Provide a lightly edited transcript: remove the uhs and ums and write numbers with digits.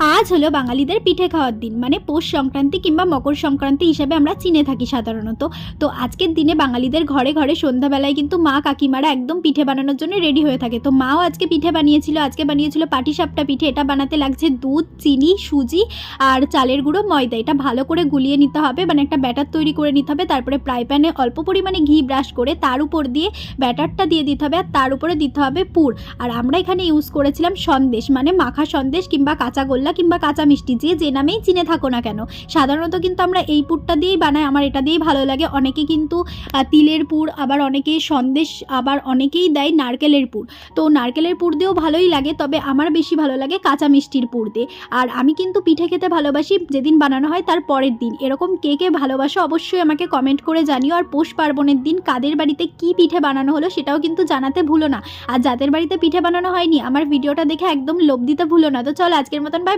আজ হলো বাঙালিদের পিঠে খাওয়ার দিন, মানে পৌষ সংক্রান্তি কিংবা মকর সংক্রান্তি হিসাবে আমরা চিনে থাকি সাধারণত। তো আজকের দিনে বাঙালিদের ঘরে ঘরে সন্ধ্যাবেলায় কিন্তু মা কাকিমারা একদম পিঠে বানানোর জন্য রেডি হয়ে থাকে। তো মাও আজকে পিঠে বানিয়েছিল, আজকে বানিয়েছিল পাটিসাপটা পিঠে। এটা বানাতে লাগছে দুধ, চিনি, সুজি আর চালের গুঁড়ো, ময়দা। এটা ভালো করে গুলিয়ে নিতে হবে, মানে একটা ব্যাটার তৈরি করে নিতে হবে। তারপরে ফ্রাই প্যানে অল্প পরিমাণে ঘি ব্রাশ করে তার উপর দিয়ে ব্যাটারটা দিয়ে দিতে হবে, আর তার উপরে দিতে হবে পুর। আর আমরা এখানে ইউজ করেছিলাম সন্দেশ, মানে মাখা সন্দেশ কিংবা কাঁচা গোল্লা কিংবা কাঁচা মিষ্টি, যে নামেই চিনে থাকো না কেন। সাধারণত কিন্তু আমরা এই পুরটা দিয়েই বানাই, আমার এটা দিয়েই ভালো লাগে। অনেকে কিন্তু তিলের পুর, আবার অনেকেই সন্দেশ, আবার অনেকেই দেয় নারকেলের পুর। তো নারকেলের পুর দিয়েও ভালোই লাগে, তবে আমার বেশি ভালো লাগে কাঁচা মিষ্টির পুর দিয়ে। আর আমি কিন্তু পিঠে খেতে ভালোবাসি যেদিন বানানো হয় তার পরের দিন। এরকম কে কে ভালোবাসো অবশ্যই আমাকে কমেন্ট করে জানিও। আর পৌষ পার্বণের দিন কাদের বাড়িতে কি পিঠে বানানো হলো সেটাও কিন্তু জানাতে ভুলো না। আর যাদের বাড়িতে পিঠে বানানো হয়নি, আমার ভিডিওটা দেখে একদম লোভ দিতে ভুলো না। তো চলো আজকের মতন বাই।